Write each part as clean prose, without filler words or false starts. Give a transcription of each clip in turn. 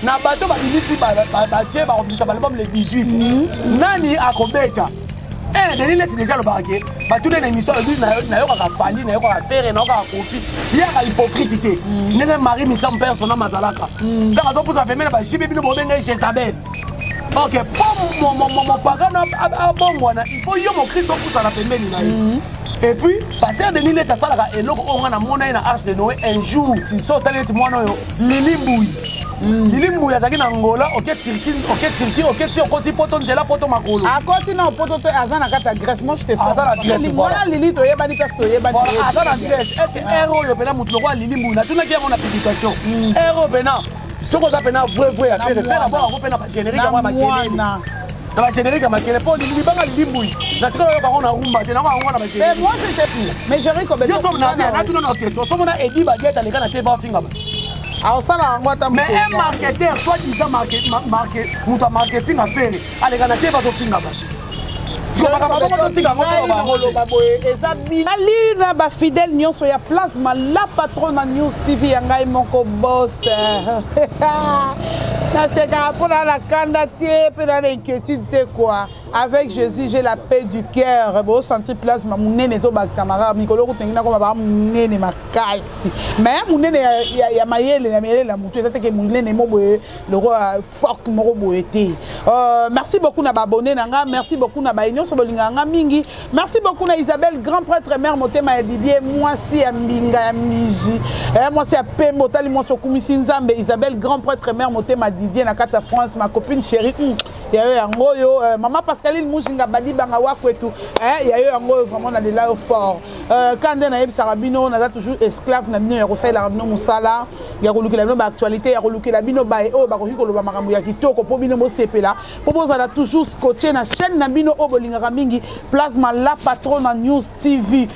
na bato babimisi batie bakobimisa balbum le 18 nani akobeta Denis Ness déjà le barquet batune na émission na yokaka fali na yokaka fere na yokaka kofi yaka hypocrite ndenge Marie Missa mpère son nom azalaka kaka azopusa femele bashibi bino bobenga Jezabel. Ok, pour mon pagano abongwana il faut yo mon Christ opusa na pembeni na ye. Et puis, pasteur Denis Ness asalaka eloko onga na mona na arche de Noé un jour ti so talenti mwana yo Lili Mbuyi azaki na Angola, ok Turquie, ok ti okoti poto nzela poto makolo. Akoti na poto to azana kata Grèce, moi je te fais. Azana Grèce. Voilà Lili to yebani kasi to yebani. Voilà, azana Grèce. Est-ce que héros yo pena mutu lokwa Lili Mbuyi na tuna ki yango na publication. Héros pena soko za pena vrai à faire d'abord on pena générique ya makele. Na générique ya makele po Lili banga Lili Mbuyi. Na tika yo bango na rumba te na bango na générique. Mais moi je sais plus. Mais Jerry Kobeto. Yo so na tuna na question. So mona Edi Bageta le kana te ba finga ba. Mais un marketeur, soit disant marketing à faire, allez, on a des bateaux finga. Alina ba fidèle nyonso ya plasma la patronne News TV ya ngai moko boss. Na seka pona la candidature pe na inquiétude quoi. Avec Jésus, j'ai la paix du cœur. Bon, sentir plasma munene zo baksamara mikolo ko tengina ko ba munene makasi. Mais munene ya mayele la mutu ezate ke munene mo boye le roi fuck mo boyete. Merci beaucoup na ba abonné nanga, merci beaucoup na ba union so bolinganga mingi. Merci beaucoup na Isabelle grand prêtre mère motema ya Didier moi si ya mbinga ya miji. Moi si ya pembo tali mo so kumisi nzambe Isabelle grand prêtre mère motema Didier na kata France ma copine chérie. Ya yo yango yo maman Pascaline Mujinga badi banga wakwetu ya yo yango vraiment na de là fort quand na yebisaka bino naza toujours esclave na bino ya kosalela bino musala ya kolukela bino ba actualité ya kolukela bino ba o ba koki koloba makambo ya kitoko po bino mosepela po bozala toujours scotché na chaîne na bino o bolingaka mingi plasma la patronne News TV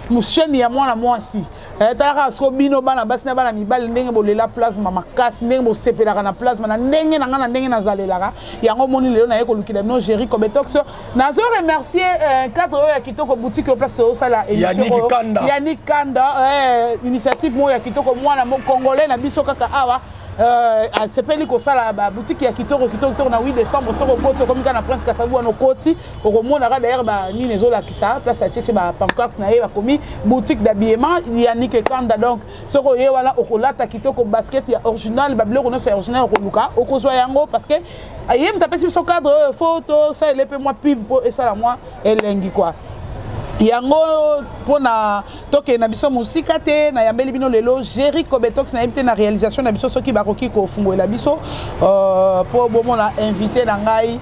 mu chaîne ya mwana mwasi talaka sko bino bana basi na bana mibali ndenge bolela plasma makasi ndenge bosepelaka na plasma na ndenge na ngana ndenge nazalelaka yango moni lelo na ye kolukela bino Jerry Kobeto nazo remercier cadre ya kitoko boutique au place de sala émission Yannick Kanda initiative mo ya kitoko mwana mo congolais na biso kaka awa sepeli ko sala ba boutique ya kitoko na 8 décembre soko poto comme kana prince Kasavu no koti okomona ka d'ailleurs ba ni nezola kisa place acheche ba pancarte na ye ba komi boutique d'habillement Yannick Kanda donc soko ye wala okolata kitoko basket ya original ba biloko no so original okoluka okozwa yango parce que ayem tapesi so cadre photo ça ele pe moi pub pour et ça la moi elengi quoi yango pona toke na biso musika te na yambeli bino lelo Jerry Kobeto na yebite na réalisation na biso soki bakoki ko fungola biso po bomona invité na ngai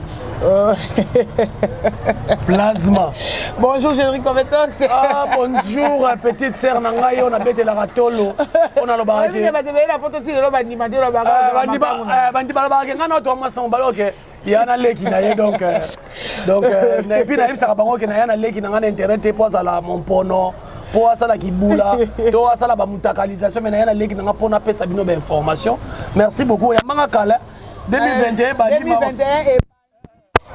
Plasma. Bonjour Jerry Kobeto. Ah bonjour petite sœur na ngai on a bête la ratolo. On a le barake. Oui, mais la photo ti le bandi ma dira bandi ba barake ngana to masta mbaloke. Yana leki na ye donc et puis na yebisa bango ke na yana leki na ngana internet po sala mon pono po sala kibula to sala ba mutakalisation mais na yana leki na pona pesa bino ba information. Merci beaucoup ya manga kala 2021 bandi 2021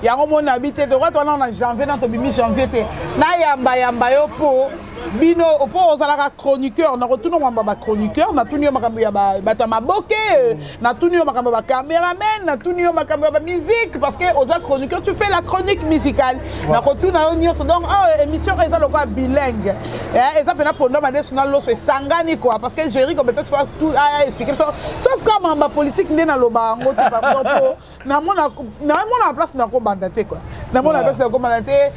yango mona habité droit on en janvier dans to bimi janvier te na yamba yo po bino opo ozalaka chroniqueur na retourno mamba ba chroniqueur na tunio makambo ya bata maboke na tunio makambo ba cameraman na tunio makambo ba musique parce que oza chroniqueur tu fais la chronique musicale na retourno yo nyonso donc émission eza lokwa bilingue eza pena pondo ba national loso esangani quoi parce que Jerry Kobeto faut tout expliquer sauf quand mamba politique ndena loba ngo te pardon po na mona place na ko banda te quoi na mona place na ko banda te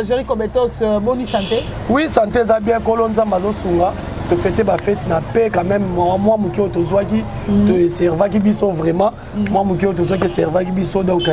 Jerry Kobeto bonne santé. Oui santé za bien kolonza mazo sunga te fêter ba fête na paix quand même moi muki otozwaki te servaki biso vraiment moi muki otozwaki servaki biso donc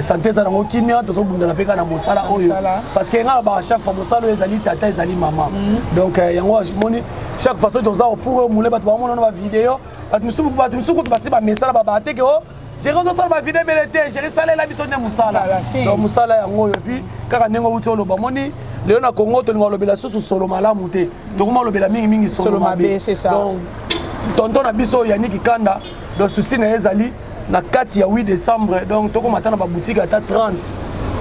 santé za nango kimia tozo bunda na peka na mosala oyo parce que nga ba chaque fois mosala ezali tata ezali maman donc yango moni chaque fois toza au four moule ba ba mona na vidéo ba musuku ba ba message ba ba te ke o j'ai réussi à faire vidéo mais j'ai salé la mission de musala donc musala yango et puis kaka nengo uti oloba moni leo na Congo to ngolobela susu solo malamu te donc mo lobela mingi solo mabe c'est ça donc tonton na biso Yannick Kanda donc souci na ezali na 4 ya 8 décembre donc toko matana ba boutique ata 30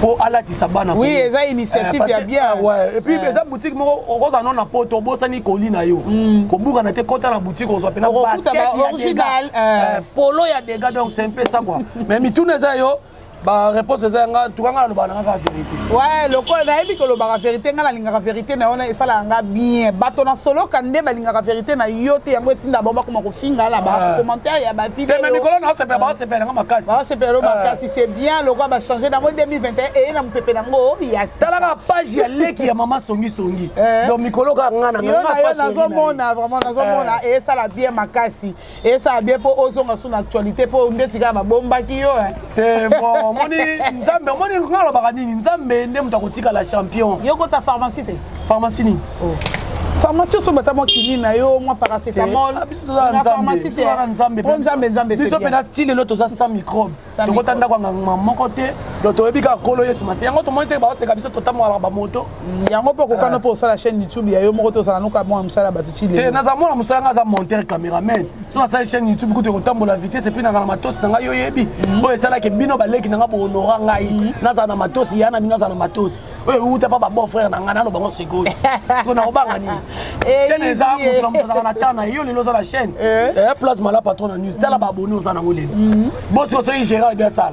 pour alatisa bana. Oui, eza initiative ya bien. Ouais, et puis eza boutique moko okoza non na poto bosani koli na yo. Ko buka na te kota na boutique ozo pena basket original polo ya dégâts donc c'est un peu ça quoi. Mais mituna za yo ba réponse eza nga tukanga lo bana nga vérité. Ouais, lokola na yebi ko lo ba vérité nga la linga vérité na ona esala nga bien. Bato na solo kande ba linga vérité na yote yango etinda bomba ko ko finga la ba commentaire ya ba vidéo. Mais Nicolas na se pe nga makasi. Ba se pe lo makasi c'est bien lokola ba changer dans 2021 et na mpepe nango ya tala ka page ya leki ya mama songi songi. Donc Nicolas ka nga na nga nazomona vraiment nazomona et ça la bien makasi et ça bien pour ozonga sur l'actualité pour ndetika ba bomba ki yo. Te bon moni nzambe moni ngalo bakanini nzambe nde mutakotika la champion yoko ta pharmacie te pharmacie ni pharmacie so batamo kini na yo moi paracétamol na pharmacie te nzambe nzambe biso pena style lo toza sans microbe tokotanda kwa ngama moko te do toyebika kolo yesu masi yango to monte ba seka biso totamwa ba moto yango po kokana po sala chaîne YouTube ya yo moko to sala nuka moi msala batuti le te naza mona musanga za monteur caméraman so na sala chaîne YouTube ko te kotambola vitesse et puis na matos na yo yebi o esala ke bino baleki na ngabo honora ngai naza na matos yana bino za na matos o uta pa ba bon frère na ngana lo bango seko so na obanga ni chaîne eza mutu na tana yo lelo za la chaîne place mala patron na news tala ba abonné oza na ngolelo boss so y gérer bien ça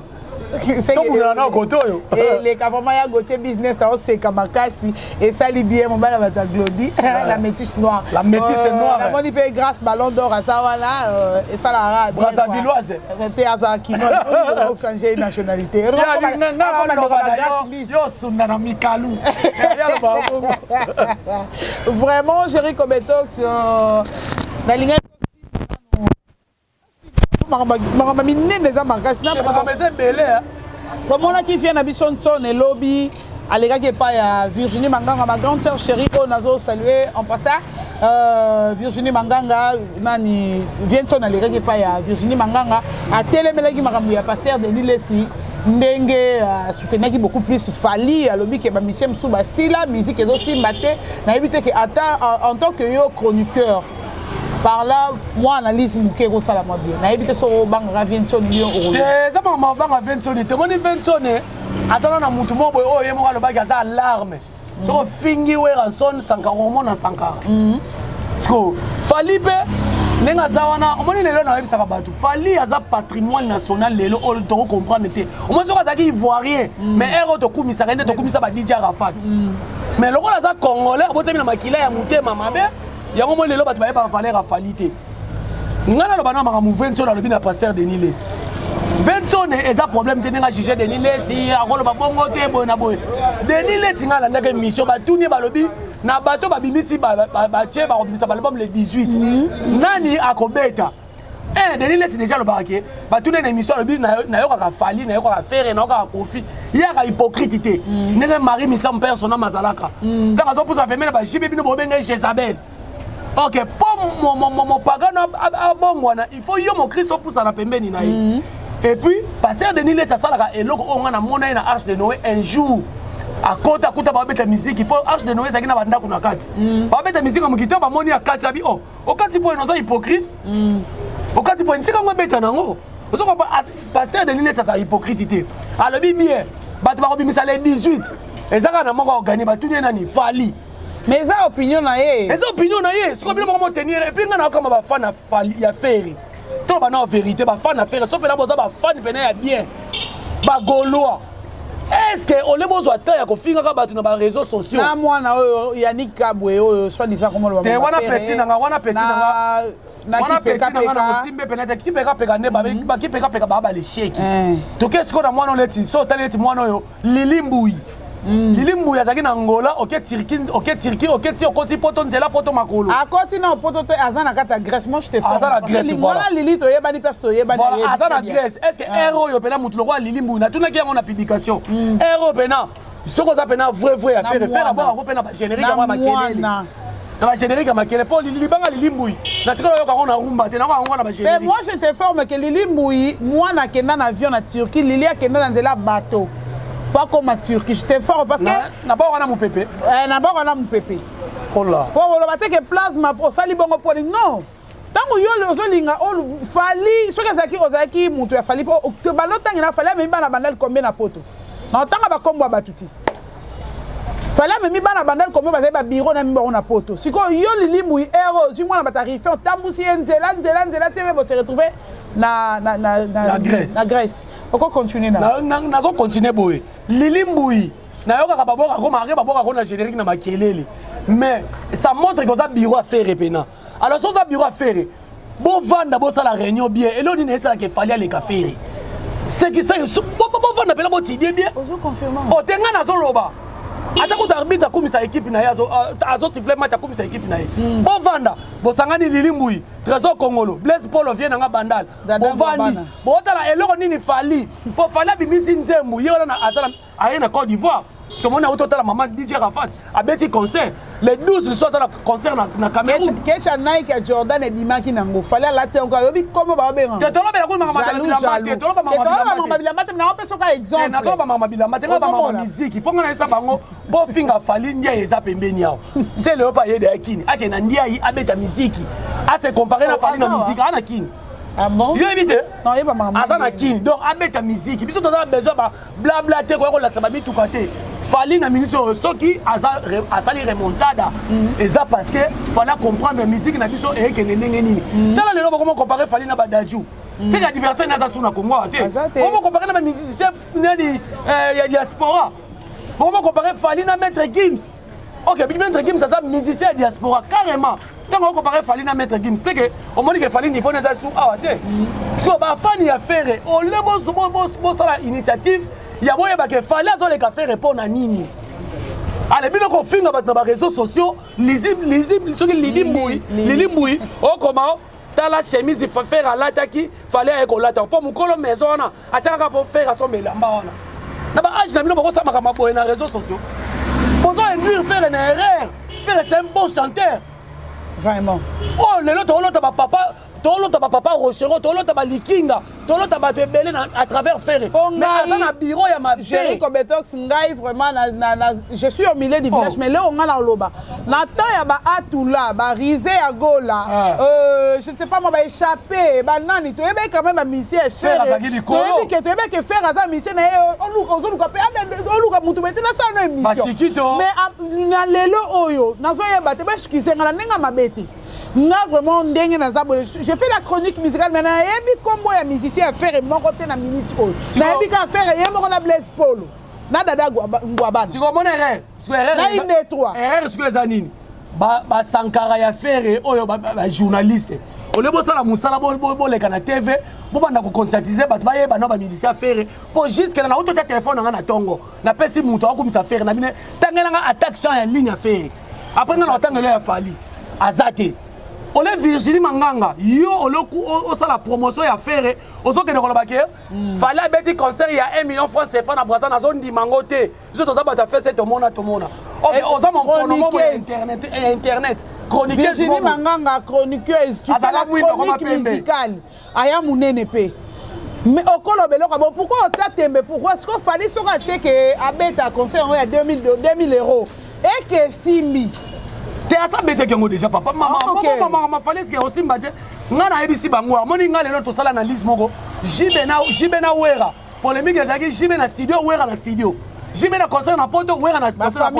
les Kavamaya Gauthier business c'est Kamakasi et ça bien mon bala bata Glody la métisse noire la métisse noire la moni paye grâce ballon d'or à ça voilà et ça la rade Brazzavilloise c'était à qui non changer de nationalité yo sunda na mikalu vraiment Jerry Kobetox na linga makambo minene eza makasi komona ki vient na biso nsone elobi alekaki epai ya Virginie Manganga ma grande sœur chérie oyo nazo saluer en passant Virginie Manganga nani vient nsone alekaki epai ya Virginie Manganga atelemelaki makambo ya pasteur Denis Lesi ndenge soutenaki beaucoup plus Fali alobi ke bamisien mosusu basila musique ezosimba te nayebi te ke ata en tant que yo chroniqueur par là moi analyse muke ko sala moi bien na ebite so banga Vincent million euro te za mama banga Vincent te moni Vincent atana na mutu mo boy o ye mo ka lo ba za alarme so fingi we ranson sankaro mo na sankara sko Fali be nenga zawana omoni lelo na ebisa ka batu Fali aza patrimoine national lelo o to comprendre te o mo so ka za ki ivoirien mais ero to kumisa ka to kumisa ba DJ Arafat mais loko la za congolais obotemi na makila ya mutema mabe yango mo lelo bato bayeba valeur ya Fali te ngana lo bana makamu Vincent alobi na pasteur Denis Lesi Vincent eza problème te nga juger Denis Lesi akolo ba bongo te boy na boy Denis Lesi ngala ndeke mission batuni balobi na bato babimisi ba tie ba komisa album le 18 nani akobeta Denis Lesi déjà le barake batuni na émission alobi na yo ka Fali na yo ka faire na yo ka Kofi ya ka hypocrite te ndenge Marie Missa mon père son nom azalaka donc azo pousa pemela ba jibe bino bobenga Jezabel. Ok, pour mon pagan à bon, il faut que mon Christ pousse à la pembeni. Et puis, pasteur Denis Lesi ça sala et logo on a monnaie na Arche de Noé un jour. À côté ba beta musique, pour Arche de Noé ça qui na banda kuna kati. Ba beta musique comme kitaba ba moni à kati abi oh. Au kati pour nos hypocrite. Au kati pour ntika ngo beta nango. Ozo ko pasteur Denis Lesi ça hypocrite. Alors bien, ba to ba bimisa le 18. Ezaka na moko gagner ba tunie nani Fali. Mais ça opinion na ye. Les opinions na ye, ce qu'on peut tenir et puis on a comme ba fan à Fali ya faire. Tout ba na vérité ba fan à faire, sauf que là boza ba fan pena ya bien. Ba golois. Est-ce que on le bozo ata ya ko finga ka batu na ba réseaux sociaux. Na moi na oyo Yannick Kabwe oyo soit disant comment le ba. Te wana petit na na ki peka na simbe pena te ki peka ne ba ki peka ba le shake. To qu'est-ce qu'on a moi non leti, so taleti moi no yo Lilimbui. Lilimbu ya zaki na Angola, ok Turquie, ok ti okoti poto nzela poto makolo. Akoti na poto to azana kata Grèce, moi je te forme. Azana Grèce voilà. Lili to yeba ni place to yeba ni. Voilà, azana Grèce. Est-ce que héros yo pena mutu roi Lilimbu na tuna ki on a publication. Héros pena, soko za pena vrai à faire avoir pena ba générique à makelele. Na ba générique à makelele pour Lilibanga Lilimbu. Na tikolo yo ka on a rumba te na ko on a ba générique. Mais moi je te forme que Lilimbu, moi na kenda na avion na Turquie, Lili a kenda na nzela bateau. Pas comme à Turquie, je t'ai fort parce que. N'a pas on a mon pépé. N'a pas on a mon pépé. Oh là. Pour le matin que plasma pour ça libongo pour non. Tant que yo le zolinga o Fali, ce que ça qui ozaki mutu ya Fali pour te balotangi na Fali mais ba na bandal combien na poto. na otanga bakombo ya batuti fallait même bana bandal comme bazali ba bureau na mimba na poto siko yo lilimbu ero zi mwana batarife otambusi nzela tebe bo se retrouver na Grèce oko continuer na zo continuer boye lilimbu na yoka baboka ko marqué baboka ko na générique na makelele mais ça montre que ça bureau à faire pena alors ça bureau à faire bo vanda bo sala réunion bien et l'on ne sala que fallait les cafés c'est que ça bo vanda pena bo tidie bien ozo confirmer o tenga na zo loba ata ko arbitre akumisa équipe na yazo azo siffler match akumisa équipe na ye bo vanda bo sangani lilimbu Trésor Congolo Blaise Paul vient na bandal bo vandi bo tala eloko nini fali po fala bimisi nzembu yona na azala ayena Côte d'Ivoire. Tout le monde a autour de la maman DJ Rafat a bêti concert. Les 12 soirs à la concert na Cameroun. Qu'est-ce que Nike à Jordan et Dimaki Nango fallait la terre encore. Yobi comment va bien. Tu te l'as bien raconté maman Bilamba. Tu te l'as pas maman Bilamba. Mais on peut se faire exemple. Na pas maman Bilamba. Tu n'as pas maman musique. Pour qu'on ait ça bango. Bon finga fali ndia eza pembeni yao. C'est le pas yede akini. Ake na ndia yi abeta musique. A se comparer na fali na musique ana kini. Ah bon? Yo évite. Non, il va maman. Azana kini. Donc abeta musique. Biso to besoin ba blabla te ko la sababi tout côté. Fallait na minute soki asali remontada et ça parce que fallait comprendre la musique na biso et que ndenge nini tala lelo comment comparer fallait na badaju c'est la diversion na za suna Congo ate comment comparer na musicien nani ya diaspora comment comparer fallait na maître Gims OK maître Gims ça musicien diaspora carrément tant on comparer fallait na maître Gims c'est que au moment que fallait niveau na za sou ate so ba fan ya faire on le bon ça la initiative ya boye ba ke fallait zo les cafés répondre à nini allez bino ko finga ba na réseaux sociaux lizim soki lilimboui o comment ta la chemise il faut faire à l'ataki fallait ko lata po mukolo maison na ataka po faire son melamba wana na ba age na bino ko sama kama boye na réseaux sociaux poso induire faire une erreur faire c'est un bon chanteur vraiment oh le l'autre papa tolota papa rochero tolota ba likinga tolota ba tebele à travers faire mais à na bureau ya ma Jerry Kobetox ngai vraiment je suis au milieu du village mais là on a loba na temps ya ba atula ba risé à gola je ne sais pas moi ba échapper ba nani to ebe quand même ba mission faire to que faire za mission na on luka pe on luka mutu betena ça no émission ba chikito mais na lelo oyo nazo yeba te ba skisenga na nenga mabete. Vraiment, j'ai fait la chronique musicale, mais je combo ya musicien à faire et mon côté na minute. Je n'ai qu'à faire et mon a Blaise Paul. Nada Ngwabana. Si mon erreur, si erreur. Na une trois. Erreur ce que zanini. Ba Sankara ya faire oyo ba journaliste. O le bossa la musala bo le kana TV, bo banda ko conscientiser ba ba yeba na ba musicien faire pour juste que na auto téléphone na tongo. Na pesi muto akomisa faire na bine tangela nga attaque champ en ligne à faire. Après na tangela ya fali. Azate. Ole Virginie Manganga, yo au la promotion ya faire, ozo ke nekolo baké, fallait beti concert ya 1 million francs CFA na Brazza na zone di mangote. Je to za ba ta fait cette mona to mona. OK, oza mon pronom internet, chroniqueuse Virginie Manganga chroniqueuse, tu fais la chronique musicale. Aya munene pe. Mais okolo beloko bon pourquoi on t'a tembe pourquoi est-ce qu'il fallait so ka checker abeta concert ya 2000 € et que Simbi te asa bete kengo déjà papa maman fallait ce que aussi mbate ngana ebisi bangwa moni ngale lo to sala analyse moko jibena wera polémique ezaki jibena studio wera na studio jibena concert na poto wera na concert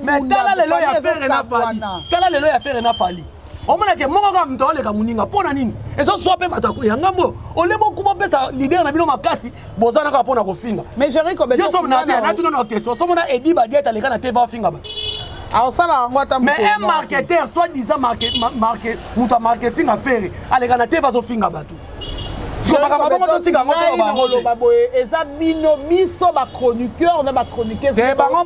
mais tala lelo ya faire na fali tala lelo ya faire na fali omona ke moko ka mtole ka muninga pona nini ezo sope batako yanga mbo olebo kubo pesa leader na bino makasi bozana ka pona ko finga mais Jerry Kobetox yo so na bien na tuno na question so mona edi ba dieta le kana teva finga ba. Mais un marketeur, soi-disant marketing à faire, allez, quand tu vas au fin à battre. Si on va pas chroniqueur, on a chroniqueur. C'est pas moi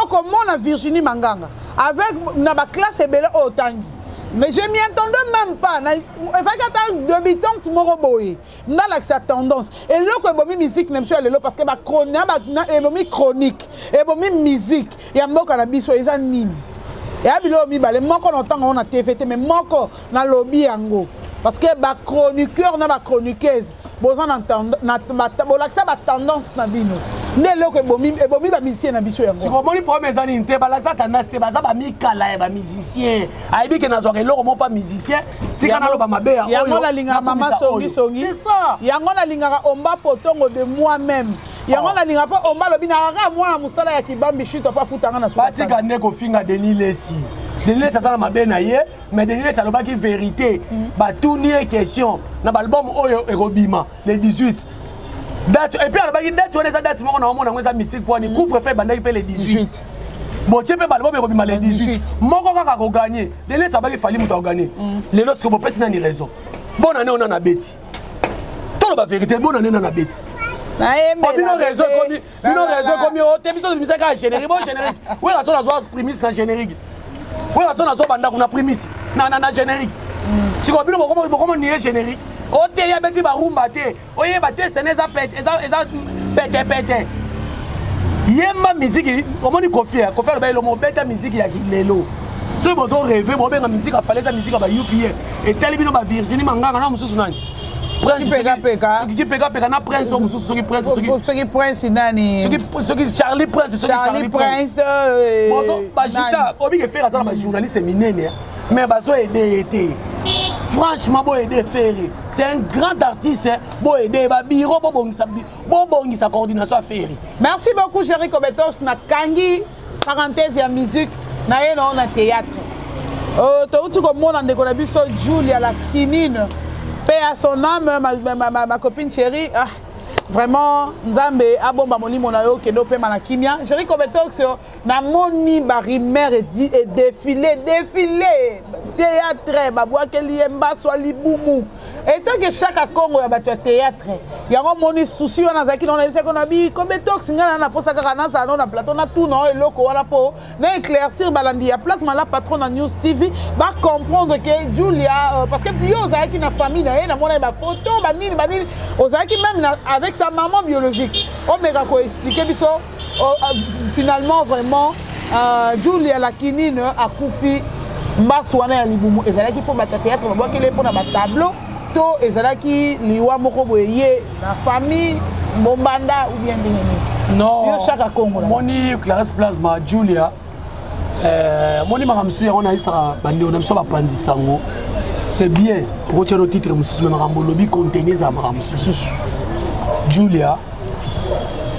qu'on a Virginie Manganga avec la classe au Tangi. Mais je m'y attendais même pas. Il faut que tu aies débutant tout le monde. Dans sa tendance. Et là, que la musique, parce que la chronique, la musique, il y a beaucoup de choses. Il y a nini. Et il y a des gens qui ont TVT, mais beaucoup dans le lobby. Parce que les chroniqueurs, les chroniqueuses, ils ont tendance. nde loko ebomi ba musicien na biso yango sikomoni problème ezali nte balasa tendance te baza bamikala ya bamusicien ayebi ke nazwaka eloko mo pa musicien tika naloba mabe ya oyo yango nalingaka mama songisongi c'est ça yango nalingaka omba potongo de moi-même yango nalingaka mpo omba lobi nakaka mwana mosala ya kibambi shito mpo afutanga na batika nde kofinga Denis Lesi Denis Lesi azala mabe na ye mais Denis Lesi alobaki vérité batuni ye question na balbum oyo ekobima le 18 date et puis alobaki date wana eza date moko na omona ngo eza mystique poani couvre-feu bandaki mpe le 18 botie mpe balbum ekobima le 18 moko kaka koganye Denis Lesi alobaki fali moto akoganye lelo siko bopesi nani raison bona ne ona na beti toloba vérité bona ne na beti bino raison komi ote biso bimisaka ya générique bo générique oui raison nazwa prémisse na générique oui raison nazwa bandako na prémisse na générique siko bino bokomo niye générique ote ya beti barumba te oyeba te sene eza pete yemba musique omoni kofi aloba elo mobeta musique ya lelo soki bozo rêve bobenga musique afale eza musique ya ba UPA etali bino ba Virginie Manganga na mosusu nani peka na prince mosusu soki prince nani soki Charlie Prince bajita obike faire aza na bajournaliste minene mais bazo aider ete franchement bo aider faire c'est un grand artiste bo aider ba bureau bo bongisa coordination à faire. Merci beaucoup Jerry Kobetos na kangi parenthèse ya musique na ye na théâtre touti komona ndeko na biso Julia la Kinine paix à son âme ma copine chérie vraiment nzambe abomba molimo na yo kendo pe na kimia Jerry Kobetos na moni ba rimer et défilé théâtre babwakeli yemba so libumu et tant que chaque Congo ya bato théâtre yango moni souci wana zaki na biseko na bi Kobetos ngana na posa kaka na salon na plateau na tout na eloko wana po na éclaircir balandi ya place la patron na News TV ba comprendre que Julia parce que yo zaki na famille na ye na mona ba photo ba nini ozaki même avec sa maman biologique on m'a expliqué biso finalement vraiment Julia la Kinine a koufi mbaswana ya libumu ezalaki po ba théâtre babwakeli po na ba tableau to ezalaki liwa moko boye na famille bombanda ou bien ndenge non yo chaque Congo moni Clarisse Plasma Julia moni makamsu yango na yisa bandi na biso bapandi sango c'est bien pour que le titre mususu mais makambo lobi contenir za makamsu Julia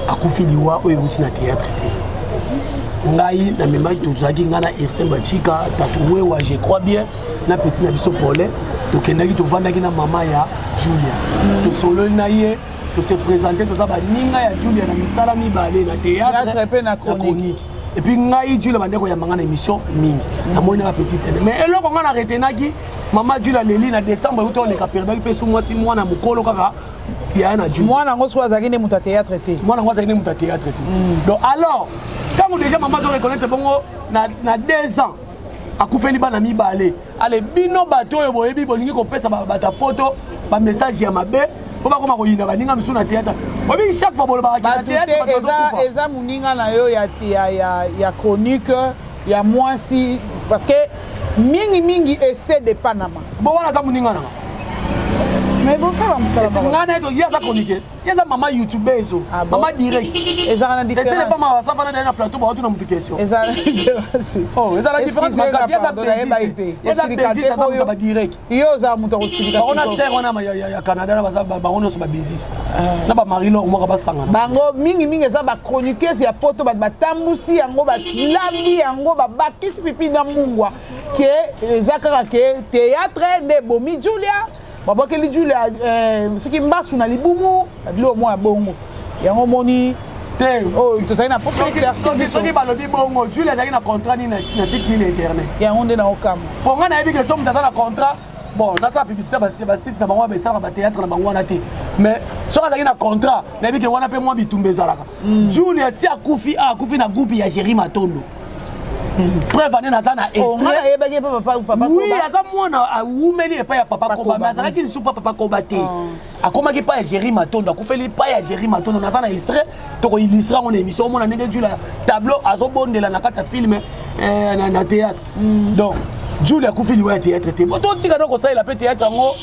akufi liwa oyo uti na théâtre te ngai na memaki tozalaki ngai na Irsen Bachika Tatouewa je crois bien na petit na biso Paulin tokendaki tovandaki na mama ya Julia tosololi na ye tose présenter toza baninga ya Julia na misala mibale na théâtre na chronique et puis ngai Julia bandeko ya manga na émission mingi na moni na petite scène mais eloko nga na retenaki mama Julia leli na décembre uto leka perdaki pe su mwasi mwana mukolo kaka ya na Julia mwana ngo swa zakine muta théâtre te mwana ngo zakine muta théâtre te donc alors quand déjà maman zo reconnaître bongo na 2 ans akufeli bana mibale ale bino bato oyo boyebi bolingi kopesa bata poto ba message ya mabe po ba koma koyina baninga misu na théâtre obi chaque fois bolobaka na théâtre eza muninga na yo ya chronique ya mwasi parce que mingi essaie de Panama bo wana za muninga na mais bon ça va musala ngana eto yaza chronique yaza mama youtubezo mama direct ezala na différence c'est pas ma ça va na plateau ba tuna mpication ezala na différence oh ezala différence makasi yaza beziste yaza beziste ça ba direct yo za muto kosilika on a serre on a ya Canada na ba on so ba beziste na ba marilo mo ba sangana bango mingi eza ba chroniqueuse ya poto ba tambusi yango ba slambi yango ba bakisi pipi na mungwa ke ezakaka ke théâtre ne bomi Julia babakeli Julia soki mbasu na libumu adilo mo ya bongo yango moni te oh tozali na populaire soki balobi bongo Julia azali na contrat ni na site ni internet yango nde na okama po nga na yebi ke soki mutu aza na contrat bon nasala publicité basite na bango basalaka bathéâtre na bango wana te mais soki azalaki na contrat na yebi ke wana mpe mwa bitumba ezalaka Julia ti akufi na groupe ya Jerry Matondo preuve ane naza na oui aza mwana awumeli epai ya papa Koba mais azalaki lisusu pa papa Koba te akomaki pa ya Jerry Matondo akufeli pa ya Jerry Matondo naza na extrait tokoillustre yango na émission omona ndenge Julia tableau azobondela na kati ya filme na théâtre donc Julia akufi liwa ya théâtre te totika na kosalela mpe théâtre yango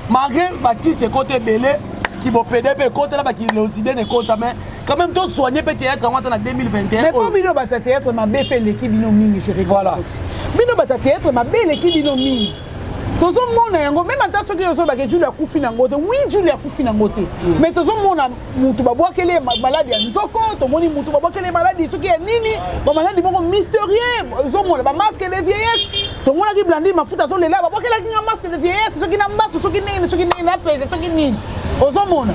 malgré bakisi ekota ebele kibopede mpe ekota na bakilosiden ekota mais quand même tout soigner peut-être en 2021. Mais pour bino bata théâtre ma BP l'équipe bino mingi chérie. Voilà. Bino bata théâtre ma BP l'équipe bino mingi. Tozo mona yango même ata soki yozo ba ke Julia kufi na ngote. Oui Julia kufi na ngote. Mais tozo mona mutu ba bwa kele maladie ya nzoko, to moni mutu ba bwa kele maladie soki ya nini, ba maladie moko mystérieux. Tozo mona ba masque de vieillesse. To mona ki blandi mafuta zo lela ba bwa kele ki masque de vieillesse soki na mbasu soki nini na pese soki nini. Tozo mona.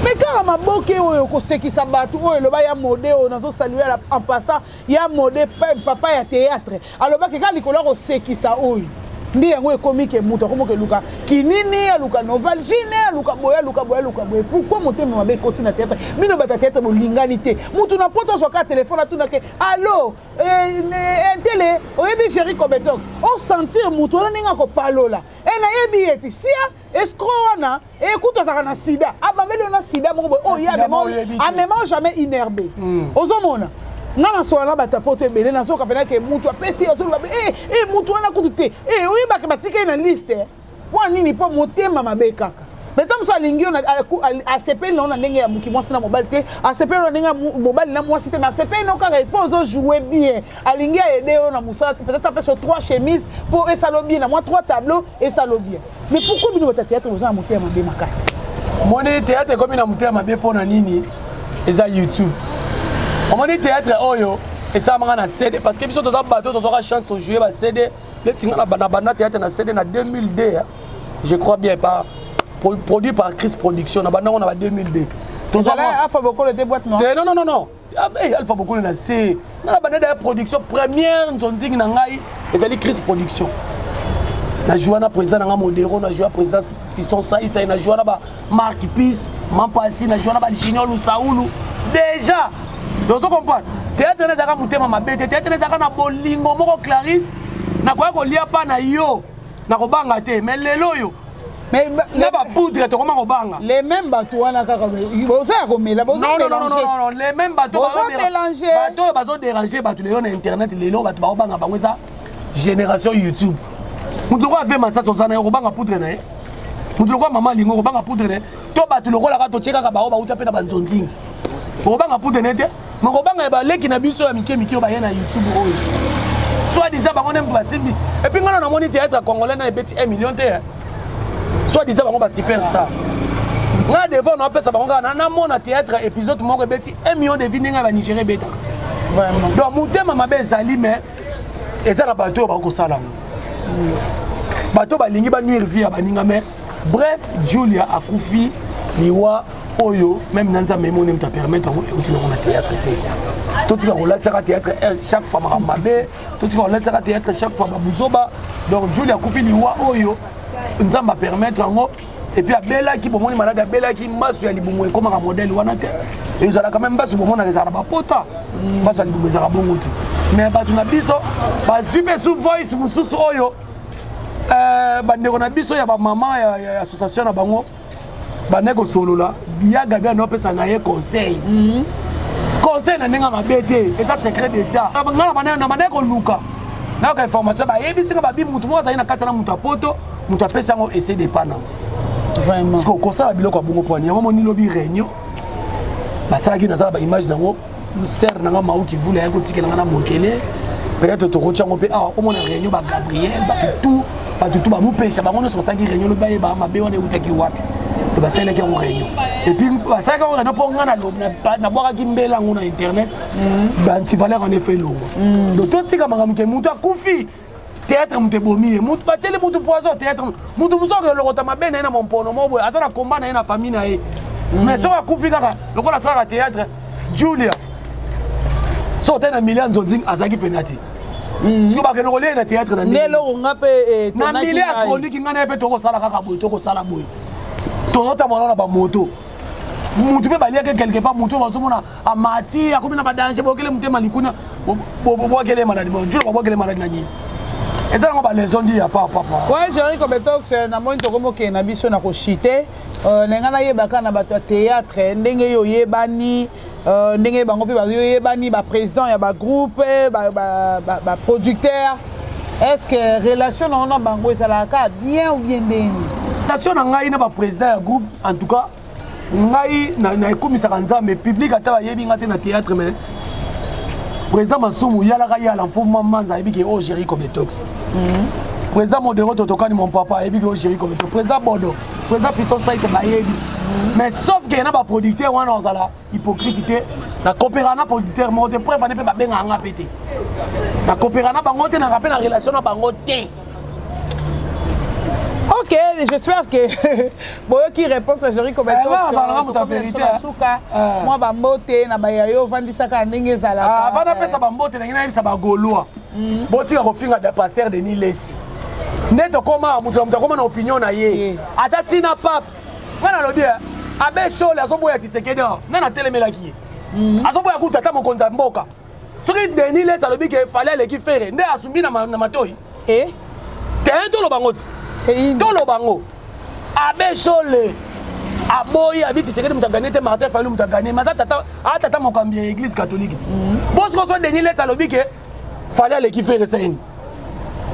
Mais quand ma boke oyo ko sekisa batu oyo loba ya mode oyo nazo saluer en passant ya mode papa ya théâtre. Alors ba ke ka likolo ko sekisa oyo. Ndi yango comique muto comme que luka kinini luka novalgine luka boya pourquoi monter mabe continue na théâtre mino bata théâtre bolinganité mutu na poto so ka téléphone atuna ke allo télé oyebi chéri Kobetox o sentir mutu na ninga ko palola na yebi eti sia escroana écoute ça na sida abamelo na sida moko o ya même jamais inherbé ozomona nana sola batapote belé na soka pena ke mutu apesi ozolo ba mutu wana kutu te oyeba ke batika na liste wa nini po motema mabe kaka metam so alingi on a CP non na ndenge ya muki mwasi na mobile te a CP na ndenge ya mobile na mwasi te na CP no kaka po zo jouer bien alingi aider on na musala peut-être apesa 3 chemises pour esalo bien na moi 3 tableaux esalo bien mais pourquoi bino bata théâtre oza motema mabe makasi moni théâtre comme na motema mabe pona nini eza YouTube. On dit théâtre oyo et ça m'a na CD parce que biso toza bateau toza chance de jouer ba CD le tinga na bana théâtre na CD na 2002 je crois bien par produit par Chris Production na bana on a 2002 toza là Alpha Bokolo de boîte noire non Alpha Bokolo na C na bana de production première nzonzingi na ngai ezali Chris Production na joué na président na Modero na joué président Fiston Saïsa na joué na ba Mark Peace Mampasi na joué na ba Junior Lusaulu déjà. Donc, vous comprenez? Théâtre n'est pas mutema mabete, théâtre n'est pas na bolingo moko Clarisse, na kwa ko lia pa na yo, na ko banga te, mais lelo yo. Mais na ba poudre to comment ko banga. Les mêmes bateaux wana kaka boza ko mela boza mélanger. Non, les mêmes bateaux boza mélanger. Bateaux bazo déranger bateaux lelo na internet lelo bateaux ba banga bango ça génération YouTube. Mutu ko ave massa so sana ko banga poudre na ye. Mutu ko mama lingo ko banga poudre na ye. To bateaux lokola ka to cheka ka ba uta pe na banzonzingi. Ko banga poudre na te. Mais on va aller qui n'a pas sur la Mickey YouTube. Soit disant, on aime pas Simbi. Et puis, on a mon théâtre congolais dans les petits 1 million. Soit disant, on va superstar. On a des fois, on a ça, on a mon théâtre épisode, mon petit 1 million de vignes à Nigeria. Donc, mon thème, ma belle Zali, mais et ça, la bateau, on va ça. Bateau, on va nuire vie à Baninga. Mais bref, Julia a Koufi, Liwa. Oyo même nanza memo ne me permettre de na théâtre tout ce qu'on a théâtre chaque fois mabe tout ce qu'on a théâtre chaque fois babuzoba donc Julia Koufi liwa oyo nzamba permettre ngo et puis abela ki bomoni malade abela ki masu ya libumu comme un modèle wana te et ils ont quand même basu bomona les araba pota basu libumu za bongo te mais batu na biso ba super sous voice mususu oyo bandeko na biso ya ba mama ya association na bango baneko solo là bien gaga no pesa na ye conseil conseil na ninga mabete et ça secret d'état ngala baneko luka na ka information ba yebisi ka babi mutu mo za ina katana mutu apoto mutu apesa ngo essayer de pana vraiment parce que conseil la biloko bongo poani ya mo ni lobi réunion ba sala ki na sala ba image nango ser nanga mau ki vula ya ko tikela na mokele peut-être to ko chango pe o mo na réunion ba Gabriel ba tout ba mu pesa ba ngono so sangi réunion lo ba ye ba mabe wana utaki wapi ba sala ki en réunion et puis ba sala ki en réunion pour ngana lo na boka ki mbela ngona internet ba anti valeur en effet lo donc tout tika mangam ke mutu akufi théâtre mutu bomi mutu ba tele mutu poison théâtre mutu muso ke lo kota mabe na mon pono mo boy azana combat na na famille na ye mais so akufi kaka lokola sala théâtre Julia so tena millions zozing azaki penati parce que ba ke no le na théâtre na ndelo ngape na milliard chronique ngana pe to ko sala kaka boy to ko sala boy Toyota mwana ba moto mutu pe balia quelque part mutu bazomona amati akomina ba danger bokele mutema likuna bokele maladi bonjour bokele maladi na nyi ezala ngo ba leçon di ya papa ouais Jerry Kobetox na moni to komo ke na biso na ko chiter nenga na yebaka na bato théâtre ndenge yo yebani ndenge bango pe ba yebani ba président ya ba groupe ba producteur est-ce que relation na bango ezalaka bien ou bien ndeni relation na ngai na ba président ya groupe en tout cas ngai na ekumisaka nzambe public ata bayebi nga te na théâtre mais président Masumu yalaka yala mfuma manza ayebi ke o Jericho Betox président Modero totokani mon papa ayebi ke o Jericho Betox président Bodo président Fiston Saïs bayebi mais sauf que na ba producteur wana ozala hypocrite te na coopéra na producteur mo te preuve ne pe ba benga nga pété na coopéra na bango te na rappel na relation na bango te. Ok, j'espère que qui répond à Jericho Betox. Moi, Bambote, na bayayo, vandisaka ndenge zala. Avant d'appeler ça Bambote, na ngina ça bagoloa. Boti ka kofinga de pasteur Denis Lesi. Neto koma mutu koma na opinion na ye. Atati na pape. Wana lobi abe show la soboya Tshisekedi. Na telemelaki. Asoboya kutata mokonza mboka. Soki Denis Lesi alobi ke fallait le ki faire. Nde asumbi na matoi. Eh? T'es to lo bangoti. Tolo bango abe chole aboyi abiti sekedi mutagane te Martin Fayulu mutagane maza tata mokambi ya église catholique boss ko so Denis Lesi alobi ke fallait aller ki faire ça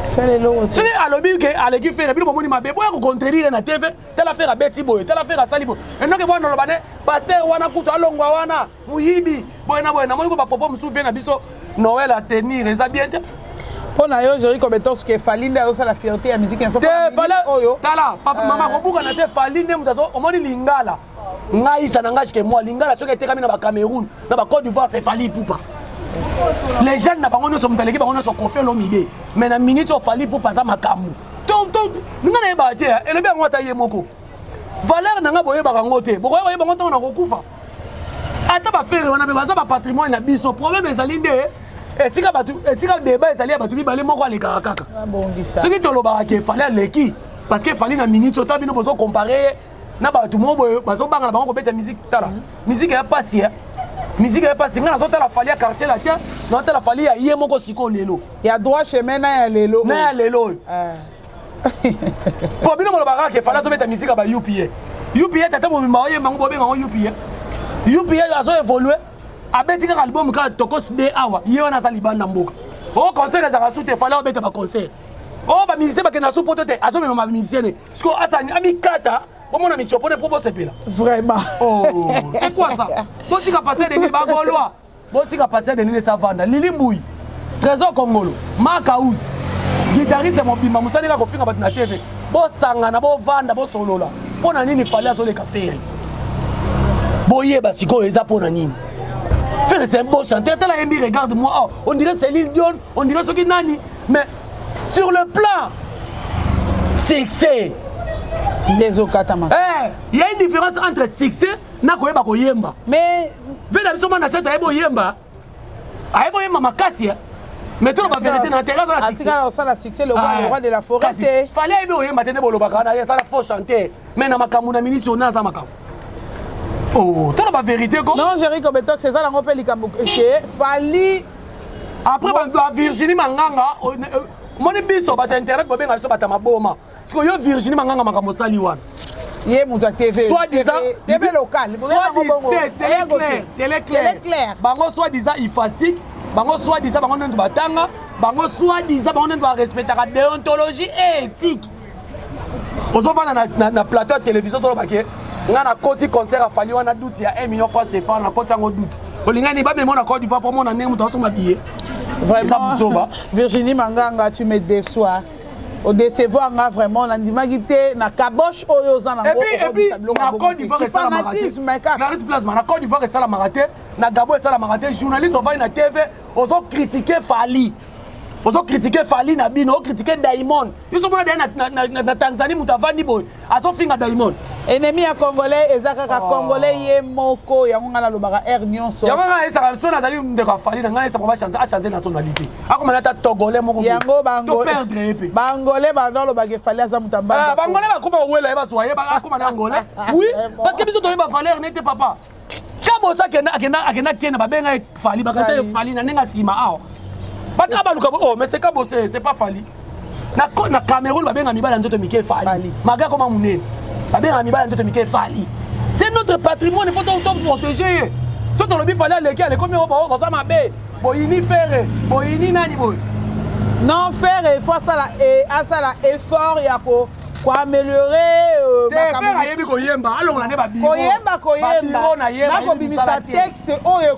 c'est le lot c'est alobi ke aller ki faire bino bomoni mabe boya ko contredire na TV tela faire beti boye tela faire sali boye enoke bwana lobane pasteur wana kuto alongwa wana muyibi boye na moni ko ba popo msuve na biso Noël à tenir eza bien te. On a eu Jericho Betox qui Falinde a aussi la fierté à musique. Tala, papa, maman, Robuka n'a pas Falinde, on m'a dit Lingala. Naïsa n'engage que moi, Lingala, ce qui était comme au Cameroun, dans la Côte d'Ivoire, c'est Fali Poupa. Les jeunes n'ont pas connu son métallique, on a son conflit l'homme idée. Mais la minute, on Fali Poupa, ça m'a camou. Nous n'avons pas été, et le bien, on a taillé Moko. Valère n'a pas boyé Barangote, pourquoi on a boyé on a recouvert. Attends, pas faire, on a besoin de patrimoine, on a besoin de problème, les Alindés. Et si le débat est allé à Batoubi, il faut aller à Kaka. Ce qui est le bar, il fallait aller qui? Parce qu'il fallait une minute, autant nous besoin comparer. Na ba tout le monde, parce que banga bango bête musique tala. Musique est passée. Musique est passée. Na zota la fallait quartier la terre, na zota la fallait à yemo ko siko lelo. Il y a droit chemin na lelo. Na lelo. Pour bino mo bar que fallait so bête musique ba UPA. UPA tata mo mbaye bango bobe bango UPA. UPA azo évoluer. Abeti ka album ka tokos be awa yona za libanda mboka o concert za kasute fala obeta ba concert o ba musicien ba kena support te azo me ma musicien sko asani ami kata bomo na michopone pour bosepela vraiment oh c'est quoi ça boti ka passer de ba golwa boti ka passer de nini savanda Lili Mbui Trésor Congolo Makaouz guitariste mobimba musani ka kofinga batu na TV bo sanga na bo vanda bo solola pona nini fala zo le kaferi boyeba siko eza pona nini. C'est un beau chanteur, regarde-moi, oh, on dirait Céline Dion, on dirait ce qui nani. Mais sur le plan succès, il y a une différence entre succès et yemba. Mais venez à ce moment d'acheter un yemba, un yemba makasi. Mais tout la vérité dans terrasse la succès, le roi de la forêt. Fallait un yemba tenir bolo bakana, ça la faux chanter. Mais na makamuna minute on a ça makam. Oh, t'as la vérité quoi? Non, Jericho Betox, c'est ça la rappel c'est Fali. Après Virginie Manganga, mon biso bat internet pour bien aller sur batama boma. Parce que yo Virginie Manganga makambo sali wan. Yé mon TV. Soit disant TV local. Télé clair. Bango soit disant ifasik, bango soit disant bango ndu batanga, bango soit disant bango ndu respecter la déontologie et éthique. Osofa na plateau de télévision sur le baquet. Nga na koti concert a fallu wana doute ya 1 million francs CFA na koti ngo doute. Olingani ba memo na Côte d'Ivoire pour mon année muto so mabillé. Vraiment. Virginie Manganga tu me déçois. Au décevoir nga vraiment na ndimagité na kabosh oyo za na ngo. Et puis na Côte d'Ivoire et ça la maraté. Clarisse Plasma na Côte d'Ivoire et ça la maraté, na Gabo et ça la maraté, journaliste on va na TV, on ont critiqué Fali. On a critiqué Fali Nabino, on a critiqué Diamond. Ils sont na Tanzanie mutavandi boy. Aso finga Diamond. Ennemi à Congolais, ezaka Congolais yemoko yango na lobaka air nyonso. Yango nga esa so na zali ndeka Fali na nga esa ba changer nationalité. Akoma na ta Togolais moko. Yango bango. To perdre épée. Bangolais ba lobaka Fali aza mutamba. Bangolais ba koma wela ba soye ba akoma na Angolais. Oui, parce que biso to ba valeur n'était papa. Kabo sa akena kena ba benga Fali ba kata Fali na nenga sima awo. Oh, mais c'est Kabo, c'est pas Fali. Na Cameroun, ba benga mibala nzoto mike Fali. Maga comme mouné. Ba benga mibala nzoto mike Fali. C'est notre patrimoine, il faut tout protéger. Si on le fallait aller à l'école, on va m'abbé. Boyini faire, boyini nani boy. Non faire il faut ça la effort ya ko Pour améliorer frère ayebi koyemba alongola ne ba biro koyemba nakobimisa texte oyo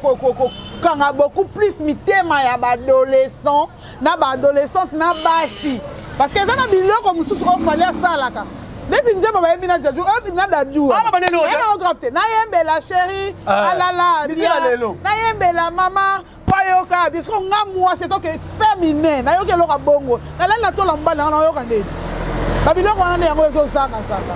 kanga beaucoup plus mitema ya baadolescent na baadolescente na basi parce que eza na biloko mosusu oyo fali asalaka neti nzembo bayebi na jaju oyo na dajua te nayembela chéri alala nayembela mama payoka biso nga mwasi etoke féminin nayoki eloko bongo nalali na tola mobali nanga nayoka ndeni babiloko wana nde yango ezosakasaka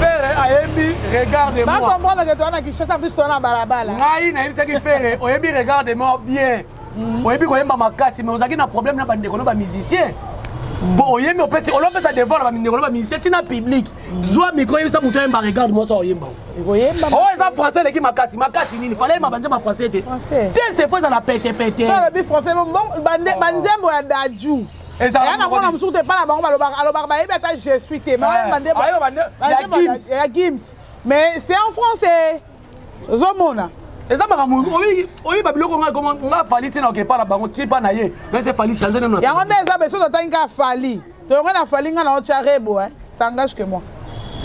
frère ayembi regarde-moi bakomprendre ke towana kishasa plus towana balabala ngai nayebisaki frère oyebi regarde-moi bien oyebi koyemba makasi mais ozalaki na problème na bandeko no bamusicien bo oyembi olopesa devoir na bandeko no bamusicien ntina public zwa mikro oyebisa moto oyemba regarde-moi so oyemba oyo eza français eleki makasi nini fale yemba banzembo ya français te teste fo ezala petepete alobi français banzembo ya daju eya namona mosuku te epa na bango alobaka bayebi ata je suis te ya gims mais c'est en français ozomona eza makambo oyiba biloko nga fali ntina okepa na bango ti mpa na ye nase fali change neno yango nde eza beso totangi ka fali toyongo na fali nga na otya rebo ça engage que moi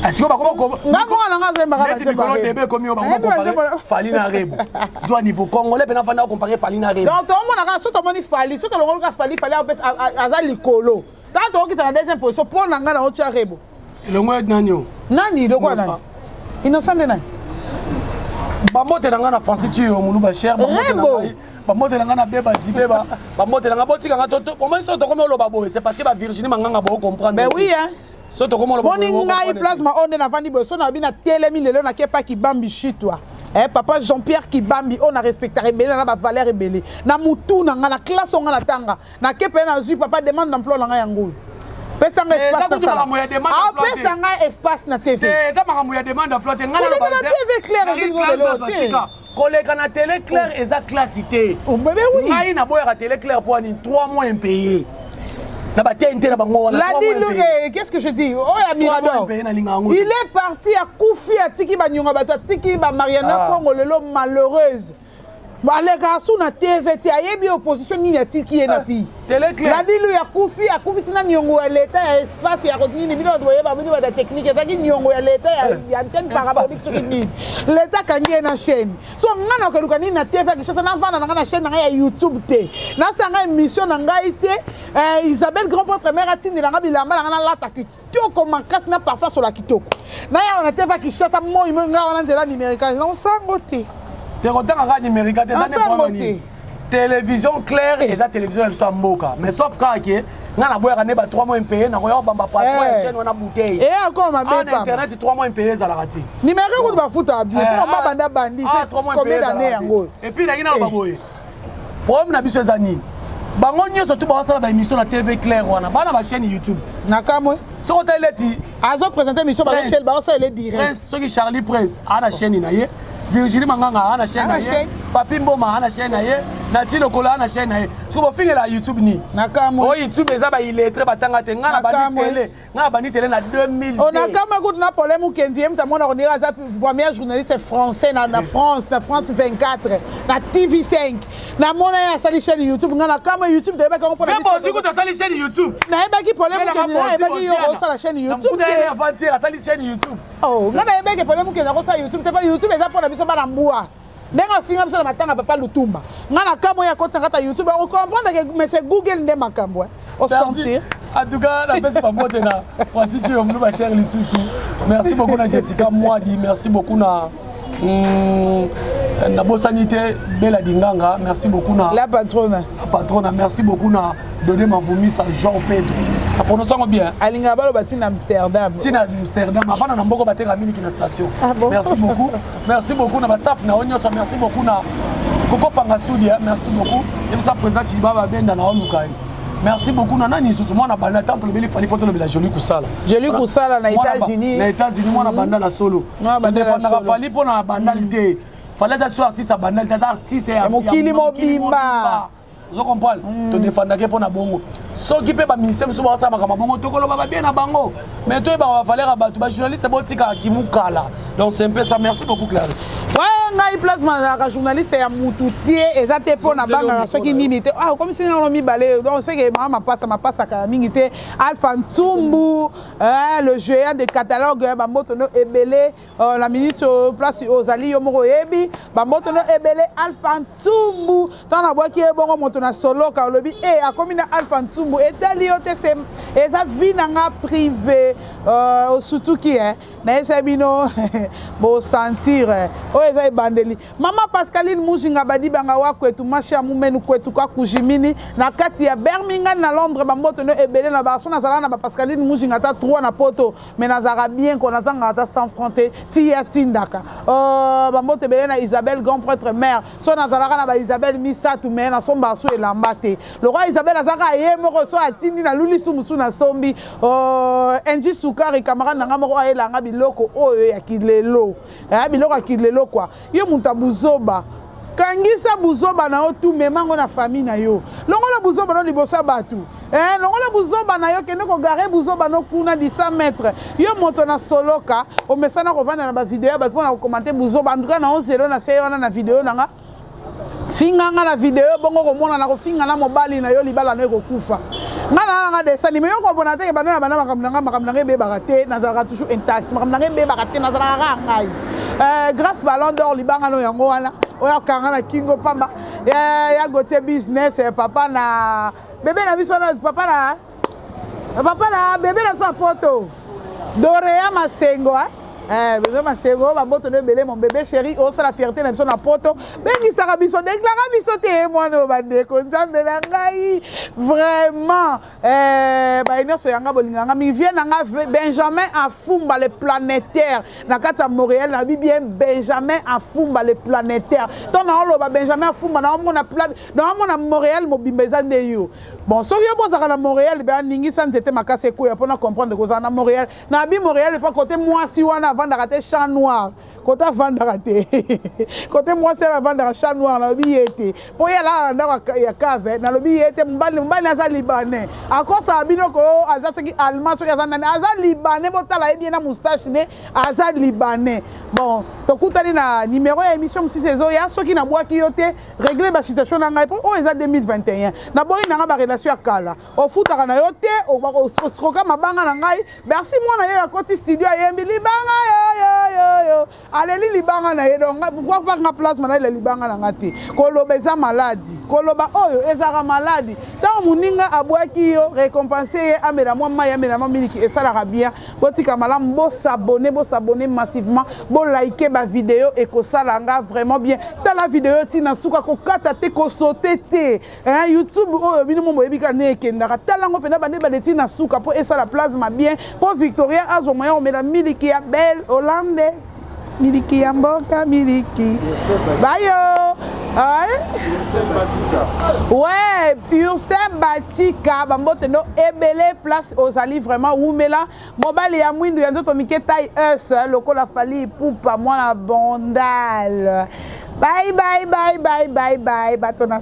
asiko bakoma nga monga nanga azembaka debe komi o bango comparer fali na rebo zwa niveau congolais pe na fanda comparer fali na rebo donc tomonaka so tomoni fali so tolongoluka fali aza likolo tant tookita na deuxième position mpo na nga na otya rebo elongo nani o nani lokwa nani innocent nde nani bamote na nga na Francis Thio mulu ba cher bamote na nga na beba zibeba bamote na nga botika nga toto au moins so to komi oloba boye c'est parce que ba Virginie manganga bo comprendre mais oui hein so to komi oloba boye boni ngai plasma onde na vandi boye so na bina telemi lelo na kepa kibambi chitwa papa Jean-Pierre Kibambi on a respecté rebelle na ba valeur rebelle na mutu na nga na classe on na tanga na kepa na zui papa demande d'emploi na nga yango pesa nga espace na sala pesa nga espace na TV eza makambo ya demande d'emploi te nga na TV claire koleka na télé claire eza classe te ngai na boyaka télé claire po ani 3 mois impayé na batente na bango wana qu'est-ce que je dis oh ya Mirador il est parti à Koufi atiki banyonga bato atiki ba Mariana Congo lelo malheureuse aleka asu na TVT ayebi opposition nini atiki ye na fille ladilu ya Koufi tina nyongo ya leta ya espace ya nini bino boyeba bino ba technique ezaki nyongo ya leta ya antenne parabolique sur nini leta kangi na chaîne so ngana okeluka nini na TV kishasa na vana na chaîne na ya YouTube te na sanga émission na ngai te Isabelle Grand première atindi na bilamba na lata kitoko makasi na parfois sur la kitoko na ya na TV kishasa moi nga wana nzela numérique na sango te tekotanga numérique te eza ne problème télévision claire eza télévision ya biso mboka mais sauf kaka nga na boyaka ne ba 3 mois impayé na koya bamba patron ya chaîne wana bouteille akoma mabe internet 3 mois impayé ezalaka te numérique ko bafuta bien pour ba banda bandi c'est combien d'années yango et puis na ngina ba boye problème na biso eza nini bango nyonso tu basala ba émission na TV claire wana bana ba chaîne YouTube na kamwe soko taileti azo présenter émission ba chaîne ba ça elle direct Prince soki Charlie Prince ana chaîne na ye Virginie Manganga ana chaîne na ye Papi Mboma ana chaîne na ye Natino Kola ana chaîne na ye soko bofinga la YouTube ni na kamwe o YouTube eza ba illettré batanga te nga na bani télé na 2000 on a kama ko na problème ou kendi mta mona on ira za première journaliste français na France 24 na TV5 na mona ya sali chaîne YouTube nga na kama YouTube de ba ko pour mais bon si ko ta sali chaîne YouTube na ba ki problème ou kendi na ba ki yo sa la chaîne YouTube te avancer sali chaîne YouTube oh nga na ba ki problème ou kendi na ko sa YouTube te ba YouTube eza pour na biso bana mbua ndenga finga biso na matanga papa Lutumba nga na kamo ya kota ngata YouTube on comprendre que mais c'est Google nde makambo au sentir en tout cas la pesi pas mote na Francis Thio mlu ba cher lisusu merci beaucoup na Jessica Mwadi merci beaucoup na Bosanité Bella Dinganga merci beaucoup na la patronne merci beaucoup na Dodé Mavumisa Jean Pedro a prononcé bien alinga balo batina Amsterdam avant na mboko bateka mini ki na station merci beaucoup na ba staff na onyo merci beaucoup na Koko Pangasudi merci beaucoup et ça présente Chibaba Benda na Olukai merci beaucoup na nani susu mwana banda tant le beli fali photo le bela Jolie Kusala na États-Unis mwana banda na solo défendre fali pour na bandalité fallait être artiste bandal des artistes ya mokili mobimba vous comprenez to défendre que pour na bongo soki pe ba ministère musu ba sama kama bongo tokolo ba bien na bango mais toi ba va falloir ba journaliste botika kimukala donc c'est un peu ça merci beaucoup Clarisse ouais ngai plasma na journaliste ya mutu tie ezate po na banga soki nini te ah comme si on mi balé donc c'est que mama passa ka mingi te Alpha Ntsumbu le géant de catalogue ba moto no ebele la minute place ozali yo moko yebi ba moto no ebele Alpha Ntsumbu tana boki ebongo moto na solo ka lobi akomi na Alpha Ntsumbu etali yo te se eza vie na nga privé surtout qui na esa bino bo sentir o eza bandeli mama Pascaline Mujinga badi banga wa kwetu mashi ya mumenu kwetu kwa kujimini na kati ya Birmingham na Londres ba moto no ebele na ba sona zala na ba Pascaline Mujinga ta 3 na poto mais na zara bien ko na zanga ta sans fronté ti ya tindaka ba moto ebele na Isabelle grand prêtre mère so na zala na ba Isabelle Misatu mais na somba so elambate le roi Isabelle azaka ye moko so atindi na lulisu musu na sombi enji sukari camarade na ngamo ayela nga biloko oyo ya kilelo biloko ya kilelo kwa yo muta buzoba kangisa buzoba na yo tu memango na famille na yo longola buzoba no libosa batu longola buzoba na yo kende ko gare buzoba no kuna 100 mètres yo moto na soloka o mesana ko vanda na ba vidéo ba pona ko commenter buzoba en tout cas na on zelo na seyo na vidéo na nga finganga na vidéo bongo ko mona na ko finga na mobali na yo libala no ko kufa nga desani mais yo ko bona te bana makamnanga be barate nazalaka toujours intact makamnanga be barate nazalaka ngai grâce ballon d'or libanga no yango wana oya kanga na kingo pamba ya gote business papa na bébé na biso na papa na bébé na so poto Dorea Masengo bébé Masengo ba boto no belé mon bébé chéri o sa la fierté na biso na poto bengi saka biso déclara biso te moi no bande ko nzambe na ngai vraiment ba ina so yanga bolinganga mi vient na Benjamin Afumba le planétaire na kata Montréal na bien Benjamin Afumba le planétaire ton na lo ba Benjamin Afumba na mona Montréal mobimbeza nde yo bon so yo bozaka na Montréal ba ningi sans était makase ko ya pona comprendre ko za na Montréal na bi Montréal pas côté moi si wana vendre raté champ noir côté vendre raté côté moi c'est la vendre champ noir na bi été po ya la ndaka ya cave na lobi été mbali aza libanais encore ça bino ko aza seki allemand so aza nani aza libanais botala bien na moustache ne aza libanais bon to kutani na numéro ya émission si saison ya soki na boaki yote régler ba situation na ngai po o eza 2021 na boyi na ba relation ya kala o futaka na yote o ba stroka mabanga na ngai merci moi na yo ya koti studio yembi libanga yo aleli libanga na ye donc pourquoi pas na place na libanga na ngati koloba eza maladie koloba oyo ezaka maladie tant muninga abwaki yo récompenser amela moi maya amela miliki esalaka bien botika malamu bo s'abonner massivement bo liker ba vidéo et ko salanga vraiment bien ta la vidéo tina suka ko kata te ko sauter te YouTube oyo bino mo yebika ne kendaka talango pena bande ba tina suka po esala plasma bien po Victoria azo moya omela miliki ya belle Hollande miliki ya mboka miliki bayo ouais Ursen Bachika bambote no ebele place ozali vraiment umela mobile ya mwindu ya nzoto mike taille S lokola fali pupa mwana bondal bye bato na